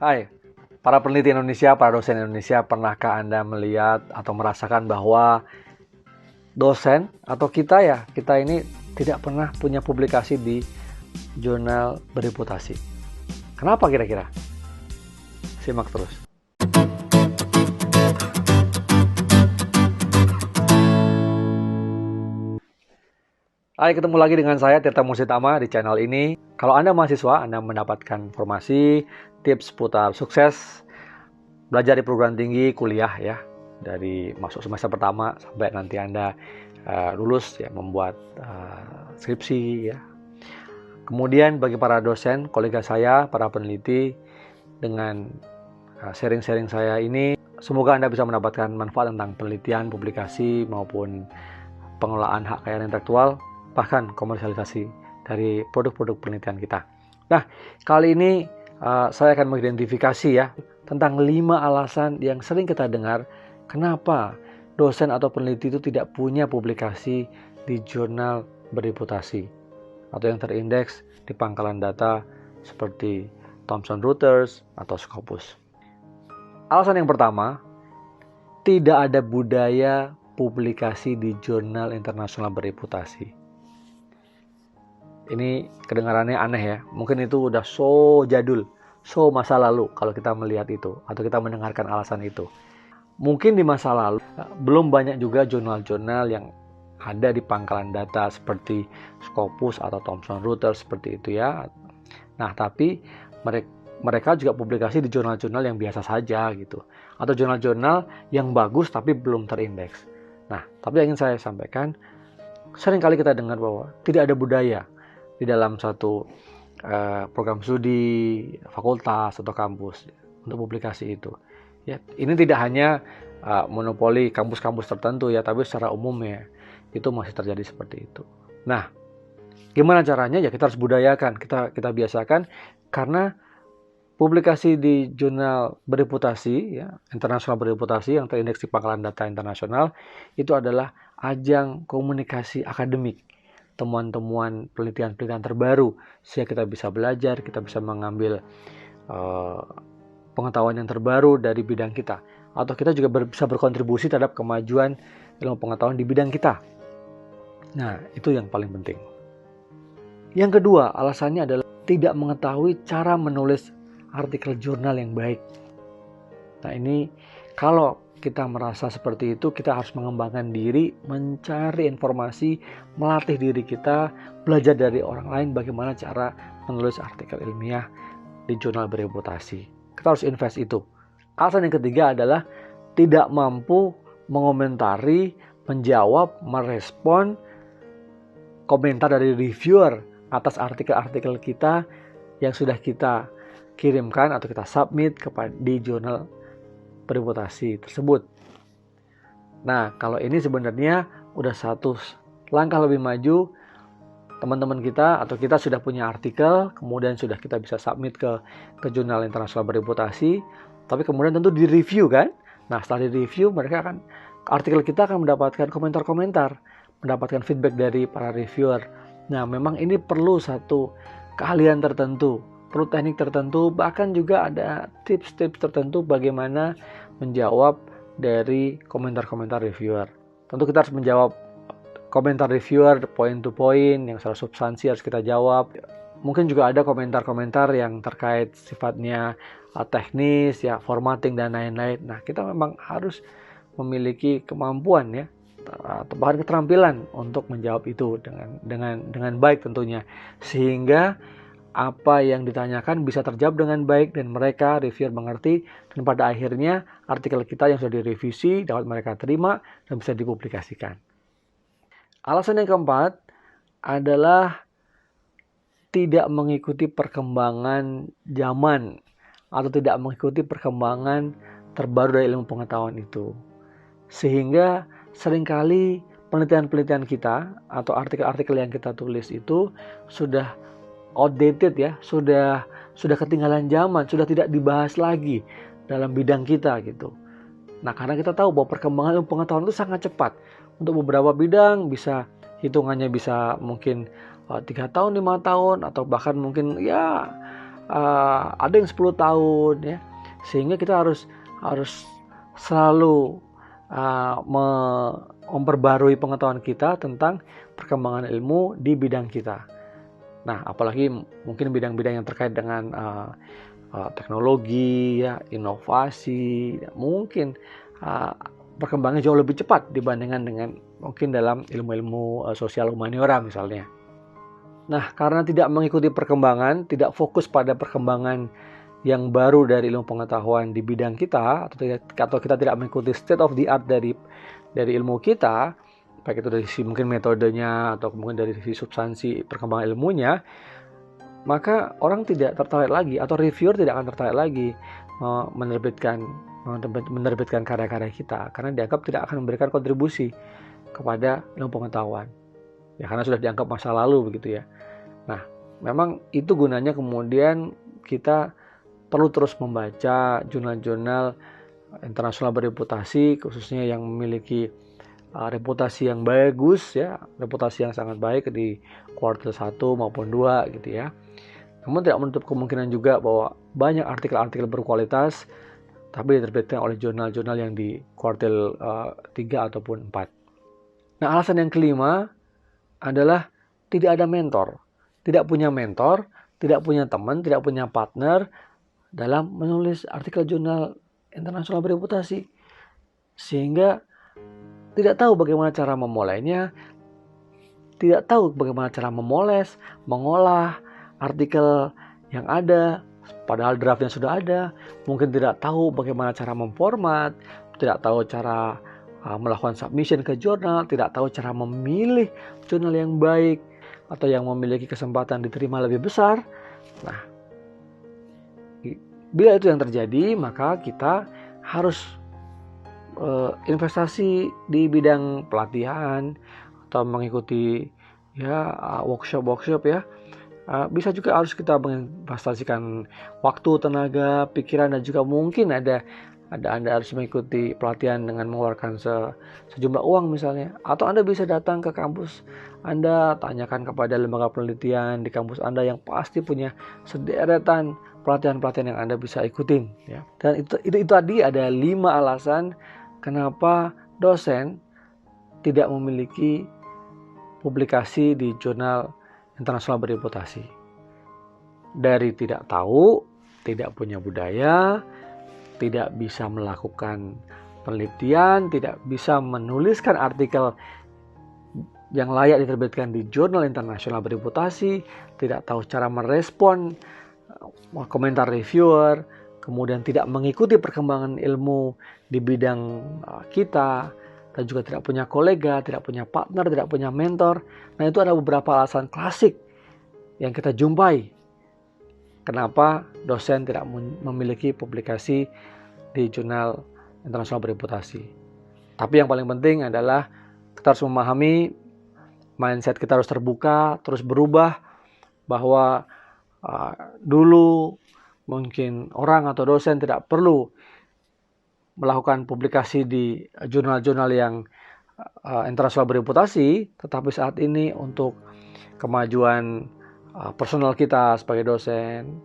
Hai, para peneliti Indonesia, para dosen Indonesia, pernahkah Anda melihat atau merasakan bahwa dosen atau kita ini tidak pernah punya publikasi di jurnal bereputasi? Kenapa kira-kira? Simak terus. Hai, ketemu lagi dengan saya Tirta Musitama di channel ini. Kalau Anda mahasiswa, Anda mendapatkan informasi, tips seputar sukses belajar di perguruan tinggi, kuliah ya, dari masuk semester pertama sampai nanti Anda lulus ya, membuat skripsi ya. Kemudian bagi para dosen, kolega saya, para peneliti, dengan sharing-sharing saya ini, semoga Anda bisa mendapatkan manfaat tentang penelitian, publikasi maupun pengelolaan hak kekayaan intelektual, bahkan komersialisasi dari produk-produk penelitian kita. Nah, kali ini saya akan mengidentifikasi ya tentang 5 alasan yang sering kita dengar kenapa dosen atau peneliti itu tidak punya publikasi di jurnal bereputasi atau yang terindeks di pangkalan data seperti Thomson Reuters atau Scopus. Alasan yang pertama, tidak ada budaya publikasi di jurnal internasional bereputasi. Ini kedengarannya aneh ya, mungkin itu udah so jadul, so masa lalu kalau kita melihat itu atau kita mendengarkan alasan itu. Mungkin di masa lalu belum banyak juga jurnal-jurnal yang ada di pangkalan data seperti Scopus atau Thomson Reuters seperti itu ya. Nah, tapi mereka juga publikasi di jurnal-jurnal yang biasa saja gitu, atau jurnal-jurnal yang bagus tapi belum terindeks. Nah, tapi yang ingin saya sampaikan, seringkali kita dengar bahwa tidak ada budaya di dalam satu program studi, fakultas atau kampus untuk publikasi itu. Ya, ini tidak hanya monopoli kampus-kampus tertentu ya, tapi secara umum ya itu masih terjadi seperti itu. Nah, gimana caranya? Ya kita harus budayakan, kita biasakan, karena publikasi di jurnal bereputasi ya, internasional bereputasi yang terindeks di pangkalan data internasional itu adalah ajang komunikasi akademik, temuan-temuan penelitian-penelitian terbaru, sehingga kita bisa belajar, kita bisa mengambil pengetahuan yang terbaru dari bidang kita, atau kita juga bisa berkontribusi terhadap kemajuan ilmu pengetahuan di bidang kita. Nah, itu yang paling penting. Yang kedua, alasannya adalah tidak mengetahui cara menulis artikel jurnal yang baik. Nah, ini kalau kita merasa seperti itu, kita harus mengembangkan diri, mencari informasi, melatih diri kita, belajar dari orang lain bagaimana cara menulis artikel ilmiah di jurnal bereputasi. Kita harus invest itu. Alasan yang ketiga adalah tidak mampu mengomentari, menjawab, merespon komentar dari reviewer atas artikel-artikel kita yang sudah kita kirimkan atau kita submit di jurnal bereputasi tersebut. Nah, kalau ini sebenarnya udah satu langkah lebih maju. Teman-teman kita atau kita sudah punya artikel, kemudian sudah kita bisa submit ke jurnal internasional bereputasi, tapi kemudian tentu di-review kan. Nah, setelah di-review, artikel kita akan mendapatkan komentar-komentar, mendapatkan feedback dari para reviewer. Nah, memang ini perlu satu keahlian tertentu, perlu teknik tertentu, bahkan juga ada tips-tips tertentu bagaimana menjawab dari komentar-komentar reviewer. Tentu kita harus menjawab komentar reviewer point to point, yang secara substansi harus kita jawab. Mungkin juga ada komentar-komentar yang terkait sifatnya teknis, ya, formatting dan lain-lain. Nah, kita memang harus memiliki kemampuan ya, atau bahkan keterampilan untuk menjawab itu dengan baik tentunya, sehingga apa yang ditanyakan bisa terjawab dengan baik dan mereka reviewer mengerti, dan pada akhirnya artikel kita yang sudah direvisi dapat mereka terima dan bisa dipublikasikan. Alasan yang keempat adalah tidak mengikuti perkembangan zaman atau tidak mengikuti perkembangan terbaru dari ilmu pengetahuan itu, sehingga seringkali penelitian-penelitian kita atau artikel-artikel yang kita tulis itu sudah outdated ya, sudah ketinggalan zaman, sudah tidak dibahas lagi dalam bidang kita gitu. Nah, karena kita tahu bahwa perkembangan ilmu pengetahuan itu sangat cepat. Untuk beberapa bidang hitungannya bisa mungkin 3 tahun, 5 tahun, atau bahkan mungkin ya ada yang 10 tahun ya. Sehingga kita harus selalu memperbarui pengetahuan kita tentang perkembangan ilmu di bidang kita. Nah, apalagi mungkin bidang-bidang yang terkait dengan teknologi, ya, inovasi, ya, mungkin perkembangannya jauh lebih cepat dibandingkan dengan mungkin dalam ilmu-ilmu sosial humaniora misalnya. Nah, karena tidak mengikuti perkembangan, tidak fokus pada perkembangan yang baru dari ilmu pengetahuan di bidang kita, atau kita tidak mengikuti state of the art dari ilmu kita, baik itu dari sisi mungkin metodenya atau mungkin dari sisi substansi perkembangan ilmunya, maka orang tidak tertarik lagi atau reviewer tidak akan tertarik lagi menerbitkan karya-karya kita, karena dianggap tidak akan memberikan kontribusi kepada ilmu pengetahuan. Ya, karena sudah dianggap masa lalu begitu ya. Nah, memang itu gunanya kemudian kita perlu terus membaca jurnal-jurnal internasional bereputasi, khususnya yang memiliki reputasi yang bagus ya, reputasi yang sangat baik di kuartil 1 maupun 2 gitu ya. Namun tidak menutup kemungkinan juga bahwa banyak artikel-artikel berkualitas tapi diterbitkan oleh jurnal-jurnal yang di kuartil 3 ataupun 4. Nah, alasan yang kelima adalah tidak ada mentor. Tidak punya mentor, tidak punya teman, tidak punya partner dalam menulis artikel jurnal internasional bereputasi. Sehingga tidak tahu bagaimana cara memulainya, tidak tahu bagaimana cara memoles, mengolah artikel yang ada, padahal draftnya sudah ada, mungkin tidak tahu bagaimana cara memformat, tidak tahu cara melakukan submission ke jurnal, tidak tahu cara memilih jurnal yang baik atau yang memiliki kesempatan diterima lebih besar. Nah, bila itu yang terjadi, maka kita harus investasi di bidang pelatihan atau mengikuti ya workshop ya. Bisa juga harus kita menginvestasikan waktu, tenaga, pikiran, dan juga mungkin ada Anda harus mengikuti pelatihan dengan mengeluarkan sejumlah uang misalnya. Atau Anda bisa datang ke kampus Anda, tanyakan kepada lembaga penelitian di kampus Anda yang pasti punya sederetan pelatihan-pelatihan yang Anda bisa ikutin ya. Dan itu tadi ada 5 alasan kenapa dosen tidak memiliki publikasi di jurnal internasional bereputasi. Dari tidak tahu, tidak punya budaya, tidak bisa melakukan penelitian, tidak bisa menuliskan artikel yang layak diterbitkan di jurnal internasional bereputasi, tidak tahu cara merespon komentar reviewer, kemudian tidak mengikuti perkembangan ilmu di bidang kita, dan juga tidak punya kolega, tidak punya partner, tidak punya mentor. Nah, itu ada beberapa alasan klasik yang kita jumpai kenapa dosen tidak memiliki publikasi di jurnal internasional bereputasi. Tapi yang paling penting adalah kita harus memahami mindset kita harus terbuka, terus berubah, bahwa dulu mungkin orang atau dosen tidak perlu melakukan publikasi di jurnal-jurnal yang internasional bereputasi, tetapi saat ini untuk kemajuan personal kita sebagai dosen,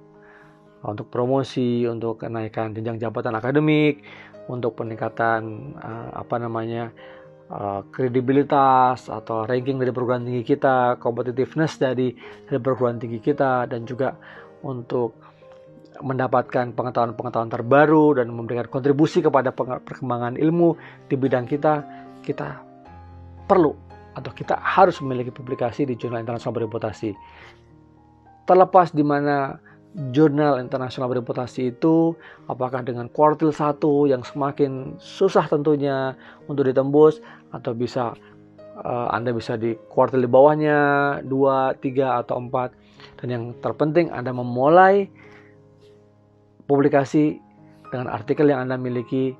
untuk promosi, untuk kenaikan jenjang jabatan akademik, untuk peningkatan kredibilitas atau ranking dari perguruan tinggi kita, competitiveness dari perguruan tinggi kita, dan juga untuk mendapatkan pengetahuan-pengetahuan terbaru dan memberikan kontribusi kepada perkembangan ilmu di bidang kita perlu atau kita harus memiliki publikasi di jurnal internasional bereputasi. Terlepas di mana jurnal internasional bereputasi itu, apakah dengan kuartil 1 yang semakin susah tentunya untuk ditembus, atau bisa Anda bisa di kuartil di bawahnya 2, 3 atau 4, dan yang terpenting Anda memulai publikasi dengan artikel yang Anda miliki.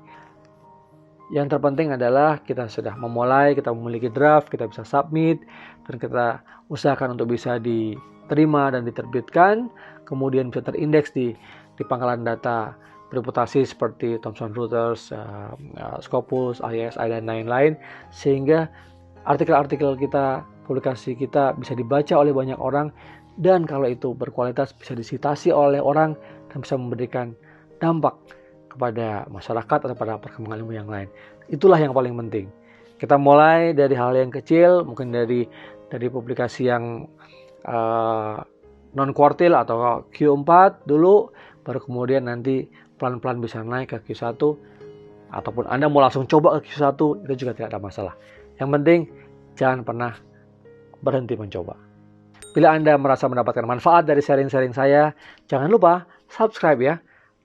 Yang terpenting adalah kita sudah memulai, kita memiliki draft, kita bisa submit, dan kita usahakan untuk bisa diterima dan diterbitkan, kemudian bisa terindeks di pangkalan data bereputasi seperti Thomson Reuters, Scopus, ISI, dan lain-lain, sehingga artikel-artikel kita, publikasi kita bisa dibaca oleh banyak orang dan kalau itu berkualitas bisa disitasi oleh orang dan bisa memberikan dampak kepada masyarakat atau pada perkembangan ilmu yang lain. Itulah yang paling penting. Kita mulai dari hal yang kecil, mungkin dari publikasi yang non-kuartil atau Q4 dulu, baru kemudian nanti pelan-pelan bisa naik ke Q1, ataupun Anda mau langsung coba ke Q1, itu juga tidak ada masalah. Yang penting jangan pernah berhenti mencoba. Bila Anda merasa mendapatkan manfaat dari sharing-sharing saya, jangan lupa subscribe ya,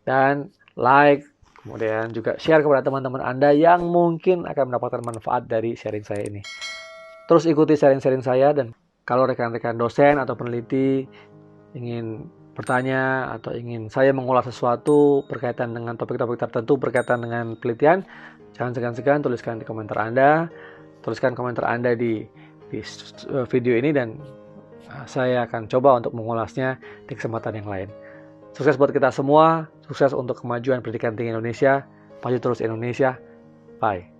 dan like, kemudian juga share kepada teman-teman Anda yang mungkin akan mendapatkan manfaat dari sharing saya ini. Terus ikuti sharing-sharing saya, dan kalau rekan-rekan dosen atau peneliti ingin bertanya atau ingin saya mengulas sesuatu berkaitan dengan topik-topik tertentu berkaitan dengan penelitian, jangan segan-segan tuliskan di komentar Anda, tuliskan komentar Anda di video ini, dan saya akan coba untuk mengulasnya di kesempatan yang lain. Sukses buat kita semua, sukses untuk kemajuan pendidikan tinggi Indonesia, maju terus Indonesia, bye.